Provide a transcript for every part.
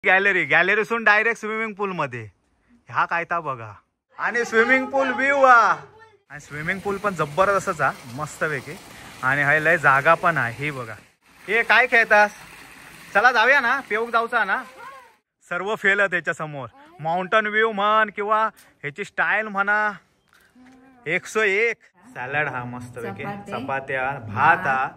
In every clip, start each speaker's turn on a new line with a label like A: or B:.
A: गॅलरीसून direct swimming पूल मध्ये हा काय ता बघा. आणि स्विमिंग पूल व्ह्यू आणि स्विमिंग पूल पण जबरदस्तच हा मस्त पैकी. आणि हाय लय जागा पण आहे. हे बघा हे काय खेळतास. चला जाऊया ना पेऊक जाऊचा ना. सर्व फेल आहे त्याच्या समोर. माउंटन व्ह्यू म्हण किंवा ह्याची स्टाईल म्हणा 101. सॅलड हा मस्त पैकी. चपात्या भात हा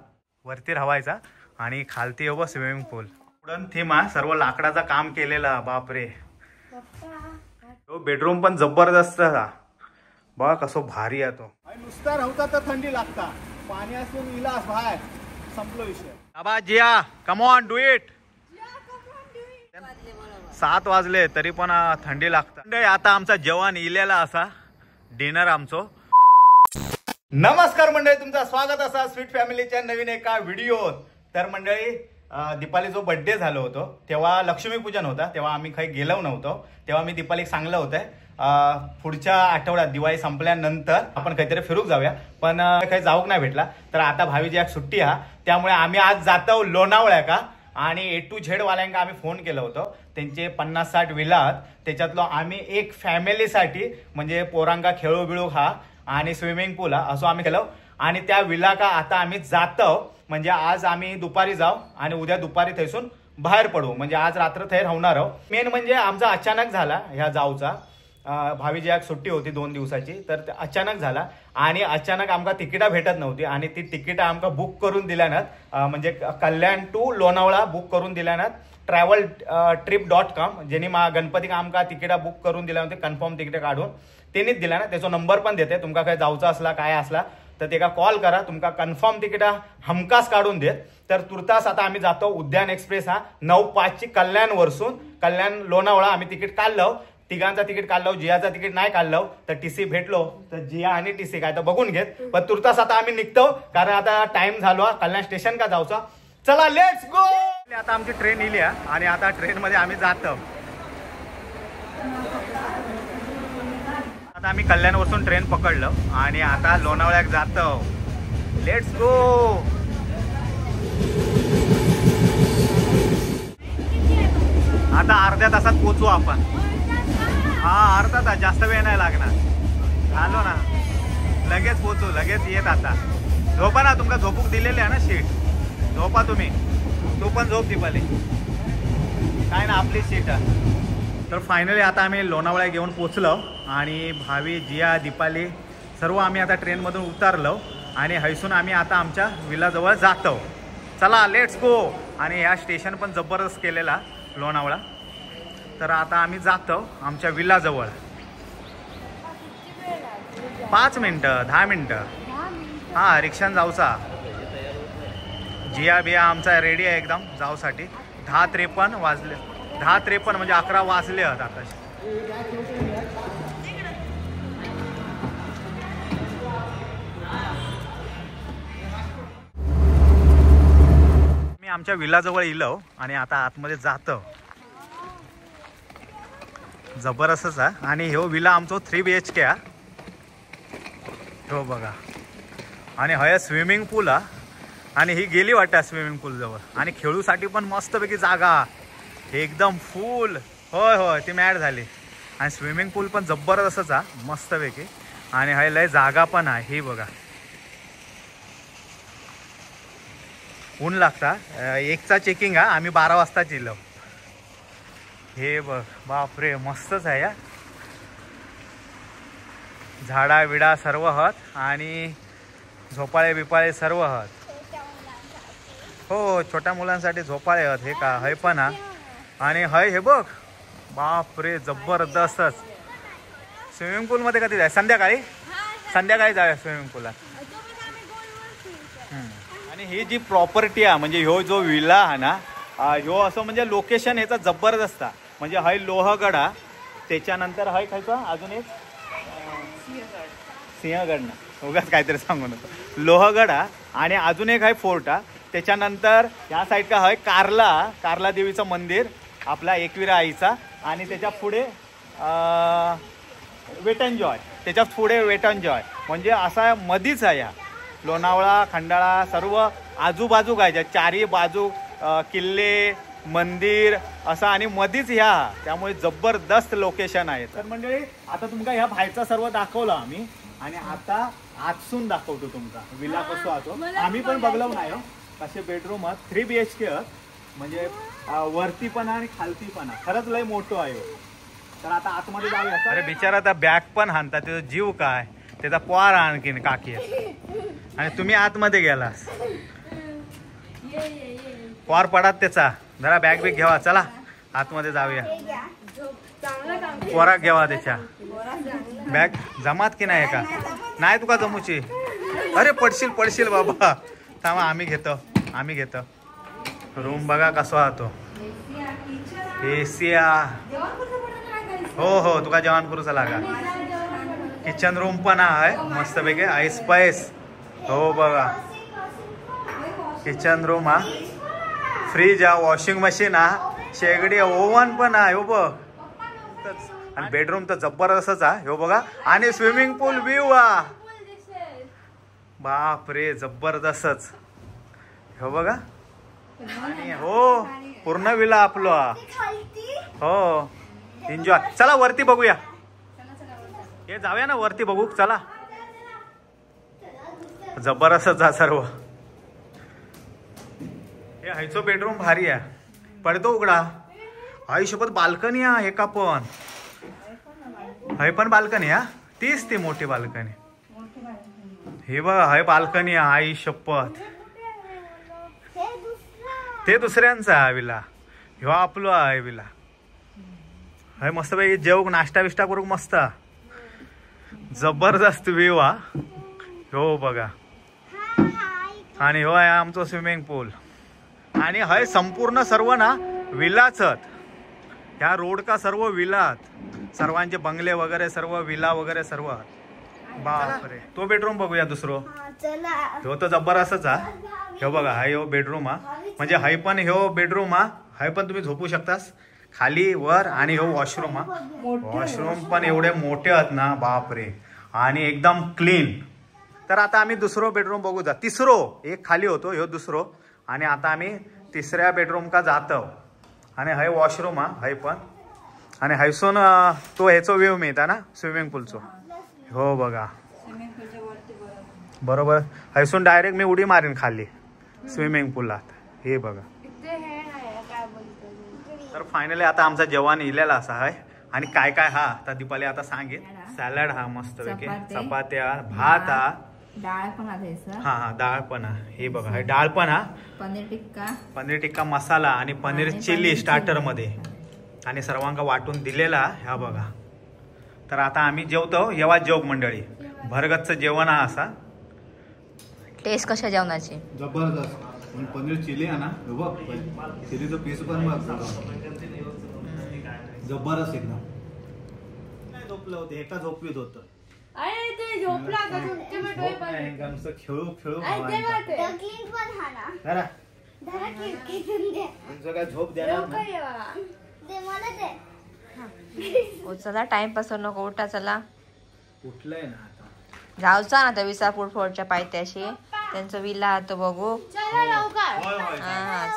A: वरती राहायचा आणि खालती हवं स्विमिंग पूल. उडन थीम हा सर्व लाकडाचा काम केलेला. बापरे तो बेडरूम पण जबरदस्त हा बघा कसो भारी आहे तो.
B: नुसता राहता तर थंडी लागता. पाणी असून इलास बाहेर संपलो विषय.
A: बाबा जिया कम ऑन डू इट. 7 वाजले तरी पण थंडी लागतं. आता आमचा जेवण इलेला असा डिनर आमचो. नमस्कार मंडळी तुमचं स्वागत असा स्वीट फॅमिलीच्या नवीन एका व्हिडिओत. तर मंडळी दीपाली जो बर्थडे झालो होतो तेव्हा लक्ष्मीपूजन होता. तेव्हा आम्ही काही गेलो नव्हतो. तेव्हा मी दीपालीक सांगलं होतं पुढच्या आठवड्यात दिवाळी संपल्यानंतर आपण काहीतरी फिरूक जाऊया. पण काही जाऊक नाही भेटला. तर आता भावीची एक सुट्टी हा त्यामुळे आम्ही आज जातो लोणावळ्या का. आणि A to Z वाल्यांका आम्ही फोन केलं होतं. त्यांचे 50-60 विला आहेत. त्याच्यातलो आम्ही एक फॅमिलीसाठी म्हणजे पोरांका खेळू बिळू हा आणि स्विमिंग पूल हा असं आम्ही केलं. आणि त्या विला का आता आम्ही जातो. म्हणजे आज आम्ही दुपारी जाऊ आणि उद्या दुपारी थैसून बाहेर पडू. म्हणजे आज रात्र थै राहणार आहोत. मेन म्हणजे आमचा अचानक झाला ह्या जाऊचा. भावीची एक सुट्टी होती 2 दिवसाची. तर अचानक झाला आणि अचानक आमका तिकिटा भेटत नव्हती. आणि ती तिकिटा आमका बुक करून दिल्यानात म्हणजे कल्याण टू लोणावळा बुक करून दिल्यानात traveltrip.com ज्यांनी गणपतीक आमका तिकिटा बुक करून दिल्या होते कन्फर्म तिकिटा काढून त्यांनीच दिला ना. त्याचा नंबर पण देते. तुमका काय जाऊचा असला काय असला तर तेका कॉल करा. तुमका कन्फर्म तिकिटा हमखास काढून देत. तर तुर्तास आता आम्ही जातो उद्यान एक्सप्रेस हा 9:05 कल्याण वरसून कल्याण लोणावळा आम्ही तिकीट काढलं. तिघांचा तिकीट काढलं. जियाचा तिकीट नाही काढलं तर टीसी भेटलो तर जिया आणि टीसी काय तर बघून घेत. पण तुर्तास आता आम्ही निघतो कारण आता टाइम झालो कल्याण स्टेशन का जाऊचा. चला लेट्स गो. आता आमची ट्रेन इली आणि आता ट्रेन मध्ये आम्ही जातो. आता आम्ही कल्याण वरसून ट्रेन पकडलं आणि आता लोणावळ्यात जातो. Let's go. आता अर्ध्या तासात पोहोचू आपण. हा अर्धा तास जास्त वेळ नाही लागणार. आलो ना लगेच पोहोचू लगेच येत. आता झोपा ना तुमका झोपूक दिलेली आहे ना सीट. झोपा तुम्ही. तू पण झोप दीपाली काय ना आपली सीट आहे. तर फायनली आता आम्ही लोणावळ्या घेऊन पोचलो आणि भावी जिया दीपाली सर्व आम्ही आता ट्रेनमधून उतरलो आणि हैसून आम्ही आता आमच्या विलाजवळ जातो. चला लेट्स गो. आणि ह्या स्टेशन पण जबरदस्त केलेला लोणावळा. तर आता आम्ही जातो आमच्या विलाजवळ. 5 मिनटं 10 मिनटं हा रिक्षान जाऊचा. जिया बिया आमचा रेडी आहे एकदम जाऊसाठी. 10:53 वाजले. 10:53 म्हणजे 11 वाजले आहेत आता. मी आमच्या विलाजवळ इलो आणि आता आतमध्ये जातो. जबरदस्तच आहे. आणि ह्यो विला आमचो 3 BHK हा. हो बघा. आणि हय स्विमिंग पूल हा. आणि ही गेली वाटतं स्विमिंग पूल जवळ. आणि खेळूसाठी पण मस्तपैकी जागा एकदम फुल. होय होय ती मॅड झाली. आणि स्विमिंग पूल पण जबरदस्तच हा मस्तपैकी. आणि हय लय जागा पण आहे. ही बघा ऊन लागता. 1चा चेकिंग हा. आम्ही 12 वाजता चिलो. हे बघ बापरे मस्तच आहे या. झाडा विडा सर्व हत आणि झोपाळे बिपाळे सर्व हत. हो छोट्या मुलांसाठी झोपाळे हत. हे का हय पण हा. आणि हय हे बघ बापरे जबरदस्तच. स्विमिंग पूल मध्ये कधी जाय संध्याकाळी. संध्याकाळी जाऊया स्विमिंग पूलला. आणि ही जी प्रॉपर्टी आहे म्हणजे ह्यो जो विला हा ना ह्यो असं म्हणजे लोकेशन ह्याचा जबरदस्त आहे. म्हणजे हय लोहगड. त्याच्यानंतर हय खायचा अजून एक सिंहगड ना उगाच काहीतरी सांगू नको. लोहगड आणि अजून एक हय फोर्ट. त्याच्यानंतर या साईड का हय कार्ला देवीचं मंदिर आपला एकविरा आईचा. आणि त्याच्या पुढे वेट एंड जॉय. त्याच्या पुढे वेट एंड जॉय म्हणजे असा मधीच आहे या लोणावळा खंडाळा सर्व आजूबाजू काय चारी बाजू किल्ले मंदिर असं आणि मधीच ह्या, त्यामुळे जबरदस्त लोकेशन आहे.
B: तर मंडळी आता तुमका ह्या बाहेरचा सर्व दाखवला आम्ही आणि आता आतसून दाखवतो तुमका विला कसो आतो. आम्ही पण बघलो नाही कसे बेडरूम आहेत 3 BHK म्हणजे वरती पण आणि खालती पण खरंच लय मोठं आहे. तर आता आतमध्ये जाऊया.
A: अरे बिचारा आता बॅग पण हाणता, त्याचा जीव काय, त्याचा पोर आणखीन काकी आणि तुम्ही आतमध्ये गेलास पोर पडात त्याचा. जरा बॅग बिग घेवा, चला आतमध्ये जाऊया. पोरा घेवा त्याच्या बॅग. जमात की नाही का? नाही तुका जमूची. अरे पडशील बाबा. थांबा आम्ही घेतो. रूम बघा कसं राहतो. एसिया हो तुका जेवण करूचा लागा. किचन रूम पण आहे मस्तपैकी आईस पाईस. हो बघा किचन रूम हा. फ्रीज हा, वॉशिंग मशीन हा, शेगडी, ओव्हन पण आहे. हो बघ. आणि बेडरूम तर जबरदस्तच हा. हो बघा. आणि स्विमिंग पूल व्ह्यू हा. बाप रे जबरदस्तच. हो बघा. आणि हो पूर्ण विला आपलो. हो एन्जॉय. चला वरती बघूया. हे जाऊया ना वरती बघू. चला जबरदस्तच हा सर्व. हे हायचो बेडरूम भारी आहे. पडतो उघडा. आयुष्यपत बाल्कनी हा. हे का पण हाय पण बाल्कनी हा. तीच ती मोठी बाल्कनी. हे बघा हाय बाल्कनी हा. आई शपथ ते दुसऱ्यांचा आहे विला. ह्यो आपलो आहे विला. हाय मस्त पैकी जेवू नाश्ता बिष्टा करू मस्त. जबरदस्त व्ह्यू हा. हो बघा. आणि हो आहे आमचं स्विमिंग पूल. आणि हय संपूर्ण सर्व ना विलाच. ह्या रोड का सर्व विलात. सर्वांचे बंगले वगैरे सर्व विला वगैरे सर्व. बापरे. तो बेडरूम बघूया दुसरो. तो तर जबरदस्तच हा. हे बघा हाय हो बेडरूम हा. म्हणजे हाय पण ह्यो बेडरूम हा. हाय पण तुम्ही झोपू शकतास खाली वर. आणि ह्यो वॉशरूम हा. वॉशरूम पण एवढे मोठे आहेत ना बापरे. आणि एकदम क्लीन. तर आता आम्ही दुसरो बेडरूम बघू जा. तिसरो एक खाली होतो ह्यो दुसरो. आणि आता आम्ही तिसऱ्या बेडरूम का जातो. आणि हाय वॉशरूम हा हाय पण. आणि हायसून तो ह्याचो व्ह्यू मिळता ना स्विमिंग पूलचो. हो बघा बरोबर. हायसून डायरेक्ट मी उडी मारीन खाली स्विमिंग पूलात. हे बघा. तर फायनली आता आमचा जेवण इलेला असा आहे. आणि काय काय हा तर दीपाली आता सांगेल. सॅलड हा मस्त पैकी, चपात्या, भात हा,
C: डाळ पण आहे.
A: हा डाळ पण हा. हे बघा हे डाळ पण हा. पनीर टिक्का मसाला आणि पनीर चिल्ली स्टार्टर मध्ये. आणि सर्वांना वाटून दिलेला ह्या बघा. तर आता आम्ही जेवतो. येवा जेव मंडळी. भरगतच जेवण हा असा.
C: टेस्ट कशा जेवणाची
B: जबरदस्त. पनीर चिली आहे ना. बघ चिलीचं पीस पण जबरदस्त एकदम. झोपलं होतं एका झोपवीत होतं. झोप
C: चला टाइमपास नको. उठा चला.
B: उठलंय ना आता.
C: जाऊचा ना त्या विसापूर फोर्टच्या पायथ्याशी. त्यांचं विला तो बघू.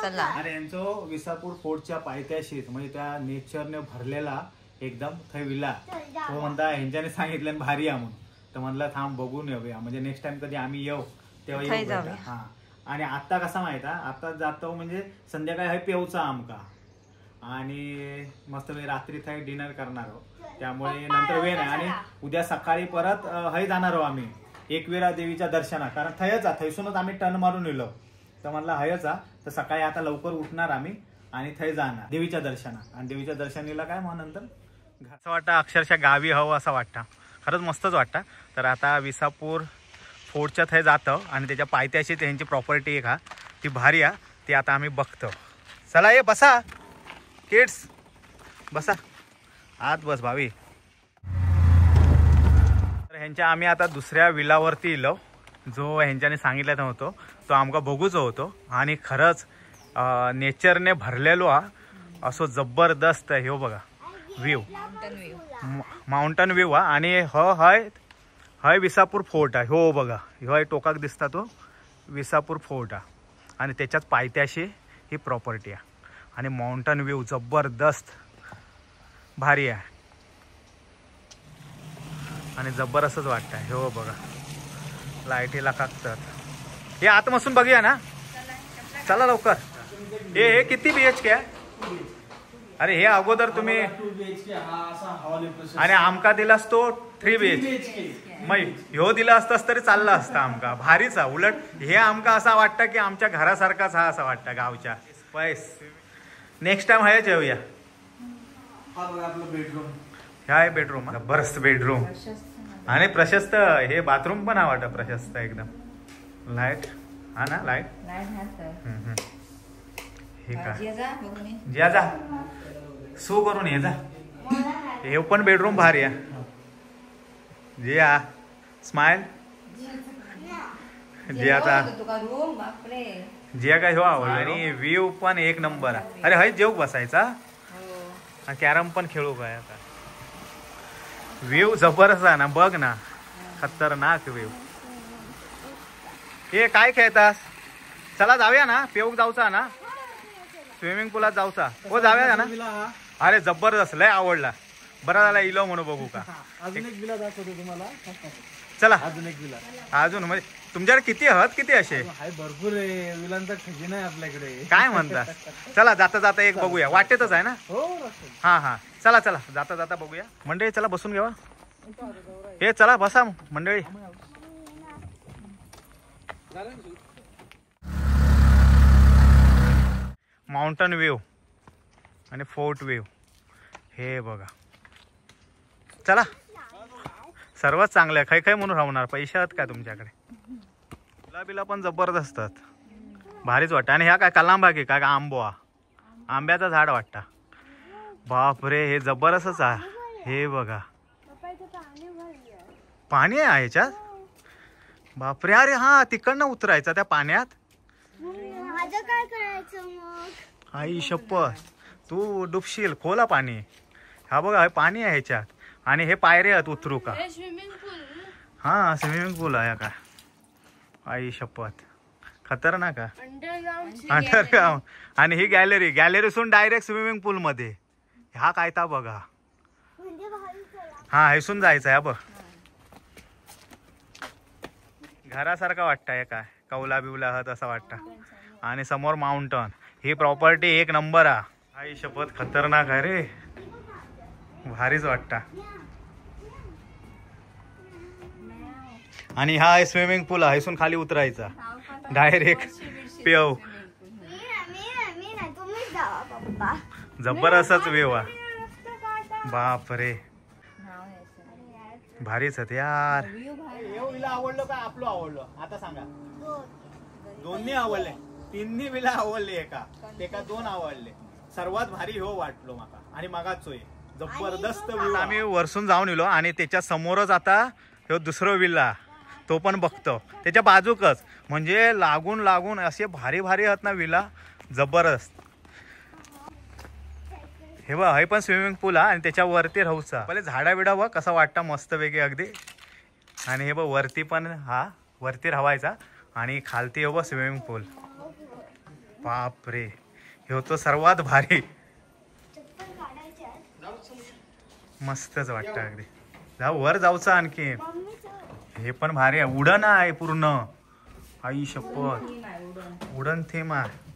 C: चला.
B: अरे यांचं विसापूर फोर्टच्या पायथ्याशीच म्हणजे त्या नेचरने भरलेला एकदम थंय विला. तो म्हणता ह्यांच्याने सांगितलं भारी आहे म्हणून. तर म्हणलं थांब बघून येऊया. म्हणजे नेक्स्ट टाइम कधी आम्ही येऊ तेव्हा येऊ. हा. आणि आता कसा माहित आहे आता जातो म्हणजे संध्याकाळी हाय पेवचा आमका. आणि मस्त रात्री थाय डिनर करणार आहोत. त्यामुळे नंतर वेळ नाही. आणि उद्या सकाळी परत हय जाणार आहोत आम्ही एकविरा देवीच्या दर्शना. कारण थयच थैसूनच आम्ही टर्न मारून येलो. तर म्हणलं हयच तर सकाळी आता लवकर उठणार आम्ही आणि थय जाणार देवीच्या दर्शना. आणि देवीच्या दर्शनीला काय मग नंतर
A: असं वाटतं अक्षरशः गावी हवं असं वाटतं. खरंच मस्तच वाटतं. तर आता विसापूर फोर्टच्या थंय जातं आणि त्याच्या पायथ्याशी त्यांची प्रॉपर्टी एक हा ती भारी आहे. ती आता आम्ही बघतो. चला ये बसा किड्स बसा आत बस भावी. तर ह्यांच्या आम्ही आता दुसऱ्या विलावरती इलो. जो ह्यांच्याने सांगितलं नव्हतो तो आमका बघूचो होतो. आणि खरंच नेचरने भरलेलो हा असो जबरदस्त. हे बघा व्ह्यू माउंटन व्ह्यू हा. आणि हय विसापूर फोर्ट आहे. हो बघा ह्यो टोकाक दिसता तो विसापूर फोर्ट हा. आणि त्याच्याच पायथ्याशी ही प्रॉपर्टी आहे. आणि माउंटन व्ह्यू जबरदस्त भारी आहे आणि जबरदस्तच वाटतंय. हो बघा लाईटीला कागतात. हे आतमधून बघूया ना, चला लवकर. हे किती BHK आहे? अरे हे अगोदर तुम्ही आणि आमका दिलास तो 3 BHK. मग ह्यो दिला असतास तरी चालला असता आमका. भारीचा. उलट हे आमका असा वाटतं की आमच्या घरासारखाच हा असा वाटतं गावच्या. पैस नेक्स्ट टाइम हयाच येऊया. ह्या आहे बेडरूम. जबरदस्त बेडरूम आणि प्रशस्त. हे बाथरूम पण हा वाटत प्रशस्त एकदम. लाईट हा ना, लाईट. हे काय जिया जा सू करून ये जा. हे पण बेडरूम भारी आहे. जिया स्माइल. जियाचा जिया काय हो आवडलं. आणि व्ह्यू पण एक नंबर आहे. अरे हय जेव बसायचा. कॅरम पण खेळू काय आता. व्ह्यू जबरदस्त आहे ना, बघ ना, खतरनाक व्ह्यू. हे काय खेळतास? चला जाऊया ना, पेऊक जाऊचा ना, स्विमिंग पूलात जाऊचा. हो जाऊया ना. अरे जबरदस्त, लय आवडला. बरं झाला इलो म्हणून बघू का.
B: अजून एक विला दाखवतो तुम्हाला.
A: चला
B: अजून एक विला.
A: अजून म्हणजे तुमच्याकडे किती आहात? किती असे
B: आहे? भरपूर आहे. विलांचा खजिना आहे आपल्याकडे.
A: काय म्हणता? चला जाता जाता एक बघूया. वाटेतच आहे ना.
B: हो
A: हा हा चला चला जाता जाता बघूया. मंडळी चला बसून घेवा. हे चला बसा मंडळी. माउंटन व्ह्यू आणि फोर्ट व्ह्यू हे बघा. चला सर्वच चांगलं आहे. खै खै म्हणून राहणार. पैसे आहेत का तुमच्याकडे? गुलाबीला पण जबरदस्त असतात. भारीच वाटतं. आणि ह्या काय कलांबा की काय आंबोआ, आंब्याचं झाड वाटतं. बापरे हे जबरदस्तच आहे. हे बघा पाणी आहे ह्याच्यात. बापरे. अरे हा तिकडनं उतरायचं त्या पाण्यात.
D: काय करायचं मग?
A: आई शपथ तू डुबशील. खोला पाणी. हा बघा हे पाणी आहे ह्याच्यात. आणि हे पायरे आहेत उतरू का. हा स्विमिंग पूल आहे का. आई शपथ खतरनाक आहे. अंडरग्राउंड. आणि ही गॅलरी. गॅलरीसून डायरेक्ट स्विमिंग पूल मध्ये. हा काय ता बघा. हा हेसून जायचं आहे बघ. घरासारखा वाटतंय काय. कौला बिवला आहात असं वाटतं. आणि समोर माउंटन. ही प्रॉपर्टी एक नंबर आहे. आई शपथ खतरनाक आहे रे. भारीच वाटतं. आणि हा आहे स्विमिंग पूल. हेसून खाली उतरायचा डायरेक्ट पेव. जबरदस्तच व्ह्यू आहे. बापरे भारीच आहेत यार. विला आवडलं का आपलं आवडलं? आता सांगा. दोन्ही आवडले. तिन्ही विला आवडले. एका 2 आवडले. सर्वात भारी हो वाटलो माका. आणि मागाच सोय जबरदस्त व्ह्यू. आम्ही वरसून जाऊन येलो आणि त्याच्या समोरच आता हे दुसरं विला तो पण बघतो. त्याच्या बाजूकच म्हणजे लागून लागून असे भारी भारी आहेत ना विला. जबरदस्त. हे बघ हे पण स्विमिंग पूल आहे आणि त्याच्यावरती राहूचा. पहिले झाडा बिडा बघ कसा वाटतं मस्त वेगळी अगदी. आणि हे बघ वरती पण हा वरती राहायचा आणि खालती हे बघ स्विमिंग पूल. बापरे हे तो सर्वात भारी. मस्तच वाटतं अगदी. जाऊ वर जाऊचा आणखी. हे पण भारी आहे. उडण आहे पूर्ण. आई शपथ उडण थीम आहे.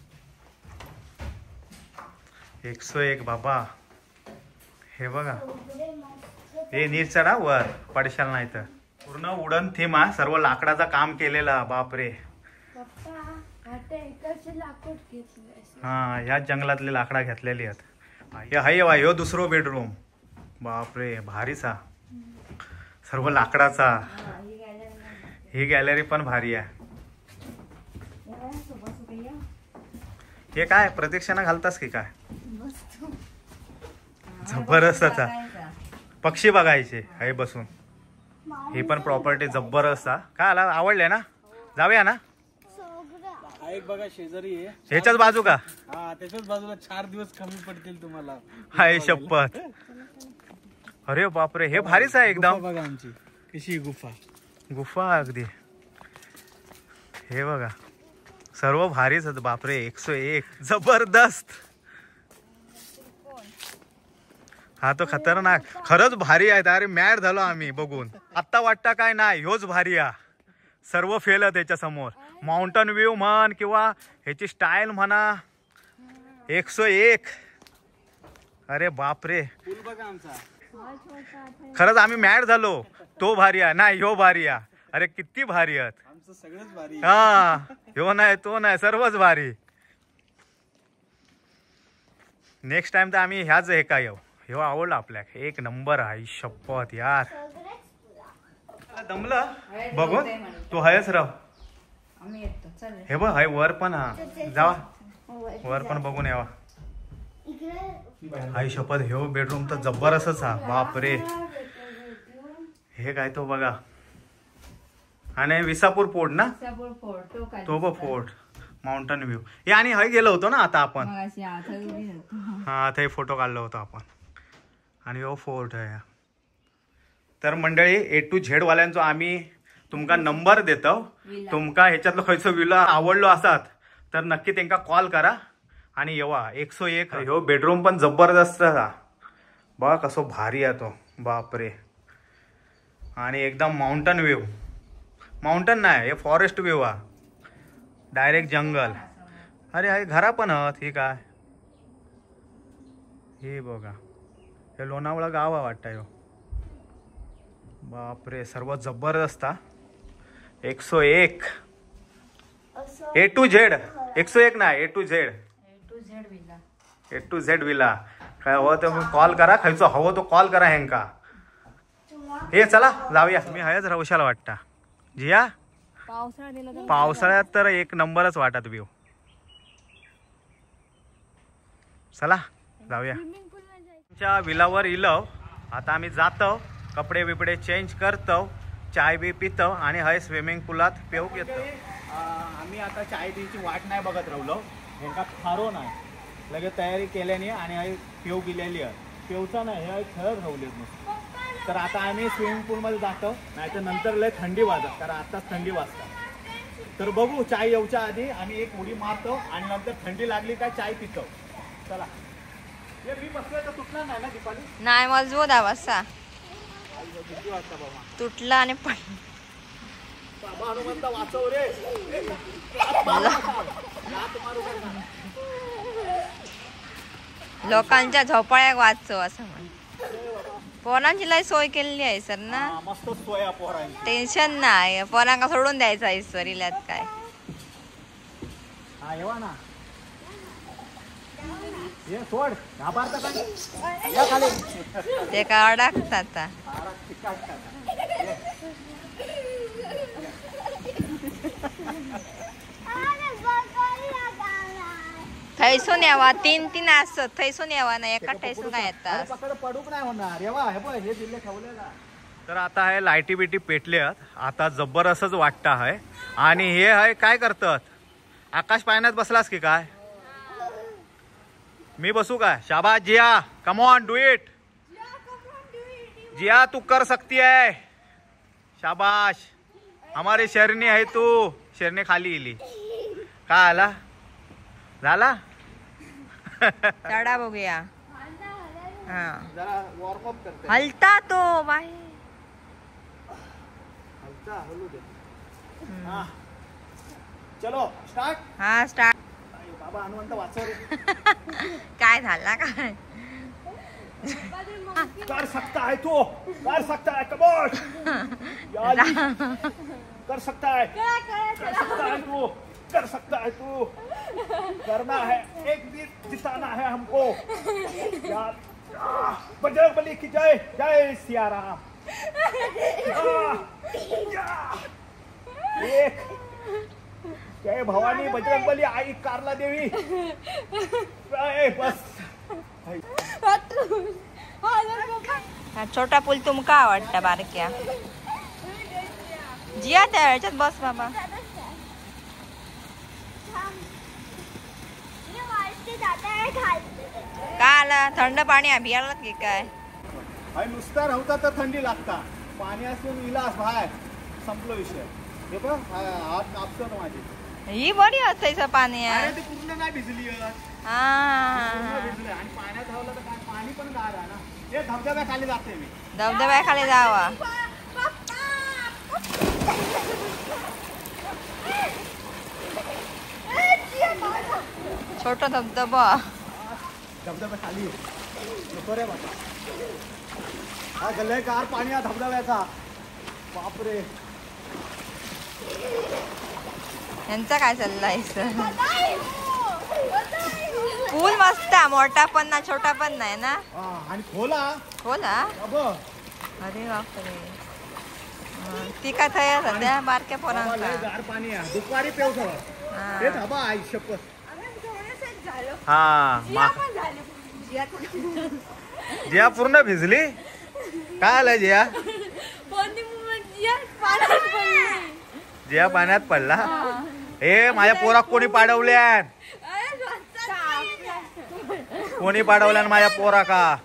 A: 101 बाबा. हे बघा हे नीट चढा वर पडशाल नाही तर. पूर्ण उडण थीम आहे. सर्व लाकडाचा काम केलेला. बापरे हा ह्या जंगलातले लाकडा घेतलेली आहेत. हाय ह्यो दुसरो बेडरूम. बापरे भारीच हा. सर्व लाकडाचा. ही गॅलरी पण भारी आहे. हे काय प्रदक्षिणा घालतास की काय? जबरदस्त. पक्षी बघायचे हे बसून. ही पण प्रॉपर्टी जबरदस्त. काय आला आवडले ना. जाऊया ना.
B: एक बघा शेजारी आहे.
A: ह्याच्याच बाजू का.
B: हा त्याच्याच बाजूला 4 दिवस कमी पडतील तुम्हाला.
A: हाय शपथ. अरे बापरे हे भारीच आहे एकदम.
B: बघा आमची कशी गुफा.
A: गुफा अगदी. हे बघा सर्व भारीच आहेत. बापरे 101 जबरदस्त. हा तो खतरनाक खरंच भारी आहे. अरे मॅड झालो आम्ही बघून. आता वाटतं काय नाही ह्योच भारी आहे. सर्व फेल आहे त्याच्या समोर. माउंटन व्ह्यू म्हण किंवा ह्याची स्टाईल म्हणा 101. अरे बापरे खरंच आम्ही मॅड झालो. तो भारी आहे नाही ह्यो भारी आहे. अरे किती भारी आहेत. हा ह्यो नाही तो नाही सर्वच भारी. नेक्स्ट टाइम तर आम्ही ह्याच हे काय ह्यो आवडला आपल्या. एक नंबर आहे शपथ यार. दमलं बघून तू हायच राव. हे बघ हाय वर पण. हा जावा वर पण बघून यावा. हाय शपथ ह्यो बेडरूम तर जबरदस्तच हा. बापरे हे काय तो बघा. आणि विसापूर फोर्ट ना तो बघ फोर्ट माउंटन व्ह्यू. हे आणि हय गेलो होतो ना आता आपण. हा ते फोटो काढलो होतो आपण. आणि हो फोर्ट आहे. तर मंडळी A to Z वाल्यांचो आम्ही तुमका नंबर देतो. तुमका ह्याच्यातलं खयचो विला आवडलो असतात तर नक्की त्यांना कॉल करा आणि येवा. 101 ह्यो बेडरूम पण जबरदस्त हा. बघा कसो भारी आहे तो. बापरे. आणि एकदम माउंटन व्ह्यू. माउंटन नाही हे फॉरेस्ट व्ह्यू हा. डायरेक्ट जंगल. अरे हे घरा पण आहेत. हे काय हे बघा हे लोणावळा गाव आहे वाटतं ह्यो. बापरे सर्व जबरदस्त. 101 A to Z 101 नाही A to Z विला. काय हवं तर कॉल करा. खायचो हवं तो कॉल करा ह्यांका. हे चला जाऊया. मी हयच राहुशाला वाटता जिया. पावसाळ्यात तर एक नंबरच वाटत व्ह्यू. चला जाऊया. आमच्या विलावर इलो. आता आम्ही जातो कपडे बिपडे चेंज करतो चाय बी पितो आणि हय स्विमिंग पुलात पेऊ घेतो.
B: आम्ही आता चाय द्यायची वाट नाही बघत राहिलो. ह्यांका थारो नाही लगेच तयारी केल्याने आणि हय पेव गेलेली आहे. पेवचा नाही हे खेळत राहले. तर आता आम्ही स्विमिंग पूलमध्ये जातो. नाही तर नंतर लय थंडी वाजत कारण आताच थंडी वाजतात. तर बघू चाय येऊच्या आधी आम्ही एक उडी मारतो आणि नंतर थंडी लागली काय चाय पितो. चला. हे मी बसलोय तर तुटला नाही ना दीपाली.
C: नाही मजबूत आवाज तुटला आणि पण
B: बाबा हनुमंत वाचव रे.
C: लोकांच्या झोपाळ्याक वाचो असं म्हण. पोरांची लय सोय केलेली आहे सर ना.
B: मस्त सोय पोरांची.
C: टेन्शन नाही. पोरांका सोडून द्यायचं आहे सर इल्यात काय.
B: हा येवा ना. ये सोड घाबरता काय. या खाली.
C: ते काय अडकतात. थैसून यावा. तीन असत थैसून यावा ना. एका थैसून काय येतात.
B: पडूक नाही होणार. येवा हे बघ हे दिले ठेवलेला.
A: तर आता हे लाईटी बिटी पेटल्यात. आता जबरदस्तच वाटतं आहे. आणि हे आहे काय करतात. आकाश पाण्यात बसलास की काय. मी बसू काय. शाबाश जिया कम ऑन डू इट. जिया तू कर सकती है. शाबाश. हमारी शेरनी आहे तू. शेरनी खाली इली काय आला झाला.
C: चढा बघूया. हा
B: जरा वॉर्म अप करते.
C: हलता तो बाहेर.
B: हलता हलू दे. हा चलो स्टार्ट.
C: हा स्टार्ट.
B: बाबा हनुमंत वाचव रे.
C: काय झाला काय.
B: कर सकता है तू. कर सकता है कमोश. कर सकता है. कर सकता है तू. कर सकता है तू. करना है एक दिन जिताना है हमको. यार बजरंगबली की जय. जय सिया राम. एक जय भवानी बजरंगबली आई कारला देवी. बस
C: हा छोटा पूल तुमका आवडता बारक्या. जिया त्या ह्याच्यात बस बाबा. का आला थंड पाणी अभियानात की काय.
B: नुसता राहता तर थंडी लागता. पाणी असून विलास बाहेर संपलो विषय. हे बघ हात कापतो ना माझी.
C: ही बरी असते पाणी.
B: अरे ती पूर्ण नाही भिजली.
C: हा
B: भिजली आणि पाण्यात धावलं तर काय पाणी पण गार आहे ना. हे धबधब्याखाली जाते मी.
C: धबधब्याखाली जावा. छोटा धबधबा.
B: धबधब्याखाली नको रे बाबा. हा गल्ले गार पाणी आहे धबधब्याचा. बापरे.
C: यांचा काय चाललाय सर? पूल मस्त आहे, मोठा पण ना छोटा पण नाही ना.
B: आणि खोला
C: खोला.
B: बाबा.
C: अरे बापरे. ती काय थया सध्या बारक्या पोरांचा.
B: गार पाणी आहे. दुपारी पेव सगळं. ते थांबा आई शपथ.
A: हा जिया पूर्ण भिजली. काय आलं जिया? जिया पाण्यात पडला. हे माझ्या पोराक कोणी पाडवल्यान? कोणी पाडवल्यान माझ्या पोरा का?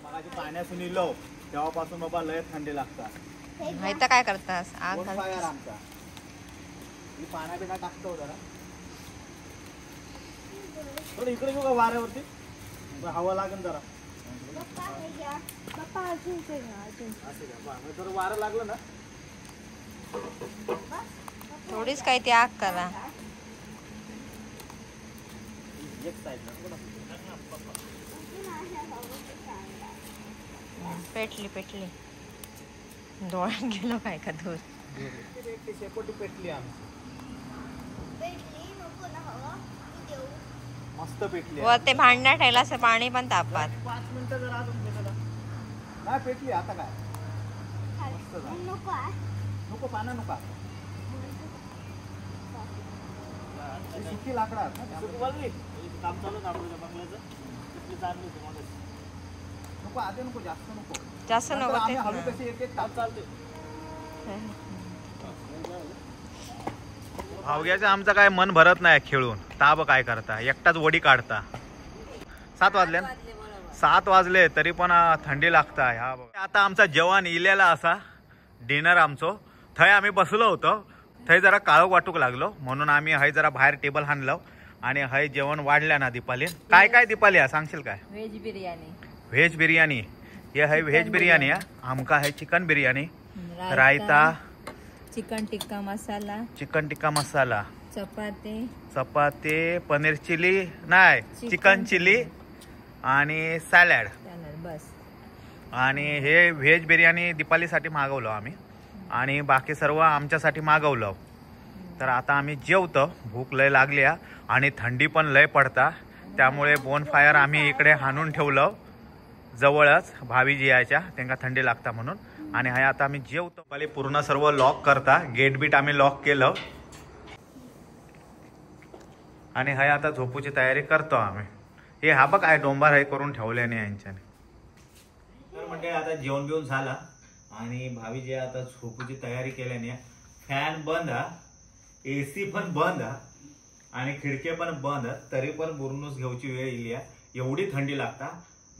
B: मला पाण्यातून इलो तेव्हापासून बाबा लय थंडी लागतात.
C: इथं काय करतास? आग
B: कोण
C: घालतास?
B: फायर आमचा. मी पाण्या बिना टाकतो जरा. थोडं इकडे घेऊ का वाऱ्यावरती? हवा लागेल जरा. थोडं वारं लागलं ना.
C: थोडीच काय ती आग करा.
B: एक साईडला
C: पेटली पेटली. डोळ्यात गेलो काय का दूर.
B: शेकोटी पेटली आमची. मस्त पेटली.
C: वर ते भांडण्यात ठेवलं असं पाणी पण तापात.
B: 5 मिनिटं जरा अजून पेटला. नाही पेटली आता काय. मस्त झालं. नको पाना नको. सुकी लाकडा काम चालू ना आपल्या बंगल्याचं. नको आधी नको जास्त नको.
C: जास्त नको
B: आम्ही
C: तेच
B: हळू
C: ना.
B: कशी एक काम चालते.
A: भावग्याचं आमचं काय मन भरत नाही खेळून. ताब काय करता, एकटाच वडी काढता. 7 वाजले ना? 7 वाजले तरी पण थंडी लागता. ह्या बघा आता आमचा जेवण इलेला असा डिनर आमचो. थंय आम्ही बसलो होतो. थंय जरा काळोख वाटूक लागलो म्हणून आम्ही हय जरा बाहेर टेबल हाणलो आणि हय जेवण वाढल्या ना. दीपाली काय काय दीपाली सांगशील काय?
C: व्हेज बिर्याणी.
A: व्हेज बिर्याणी. हे है व्हेज बिर्याणी. आमका है chicken biryani, raita,
C: chicken tikka masala,
A: chicken tikka masala,
C: चपाती,
A: पनीर चिली नाही चिकन चिली आणि सॅलड.
C: बस.
A: आणि हे व्हेज बिर्याणी दीपालीसाठी मागवलो आम्ही आणि बाकी सर्व आमच्यासाठी मागवलं. तर आता आम्ही जेवतो. भूक लय लागली आणि थंडी पण लय पडता. त्यामुळे बोन फायर आम्ही इकडे हाणून ठेवलं जवळच भावी यायच्या त्यांना थंडी लागता म्हणून. आणि हे आता आम्ही जेवतो. पहिले पूर्ण सर्व लॉक करता. गेट बीट आम्ही लॉक केलं आणि हे आता झोपूची तयारी करतो आम्ही. हे हा बघ काय डोंबार हे करून ठेवल्याने यांच्याने. तर म्हणजे आता जेवण बिवून झाला आणि भावी जे आता झोपूची तयारी केल्याने फॅन बंद हा, AC पण बंद हा आणि खिडके पण बंद. तरी पण बुरनूस घेऊची वेळ येईल. एवढी थंडी लागता.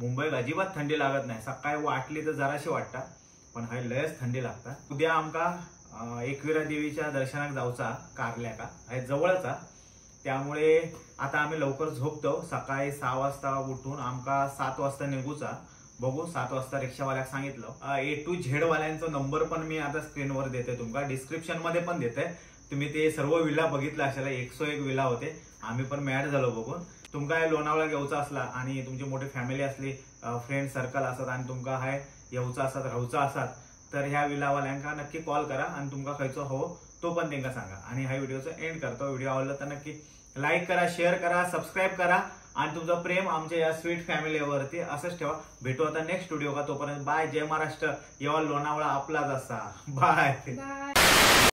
A: मुंबईत अजिबात थंडी लागत नाही. सकाळी वाटली तर जराशी वाटता पण हाय लयच थंडी लागता. उद्या आमका एकविरा देवीच्या दर्शनाक जाऊचा कारल्या का हाय जवळचा. त्यामुळे आता आम्ही लवकर झोपतो. सकाळी 6 वाजता उठून आमका 7 वाजता निघूचा. बघू 7 वाजता रिक्षावाल्याक सांगितलं. A to Z वाल्यांचा नंबर पण मी आता स्क्रीनवर देते. तुमका डिस्क्रिप्शन मध्ये पण देते. तुम्ही ते सर्व विला बघितला असेल. 101 विला होते. आम्ही पण मॅड झालो बघून. तुमका लोणावळा घेऊचा असला आणि तुमची मोठी फॅमिली असली, फ्रेंड सर्कल असत आणि तुमका हाय येऊचा असत राहूचा असत तर ह्या विलावाल्यांका नक्की कॉल करा आणि तुमका खायचो हो तो पण त्यांना सांगा. आणि ह्या व्हिडिओचा एंड करतो. व्हिडिओ आवडला तर नक्की लाईक करा, शेअर करा, सबस्क्राईब करा आणि तुमचं प्रेम आमच्या या स्वीट फॅमिलीवरती असंच ठेवा. भेटू आता नेक्स्ट व्हिडिओ का. तोपर्यंत बाय. जय महाराष्ट्र. येवा लोणावळा आपलाच असा. बाय.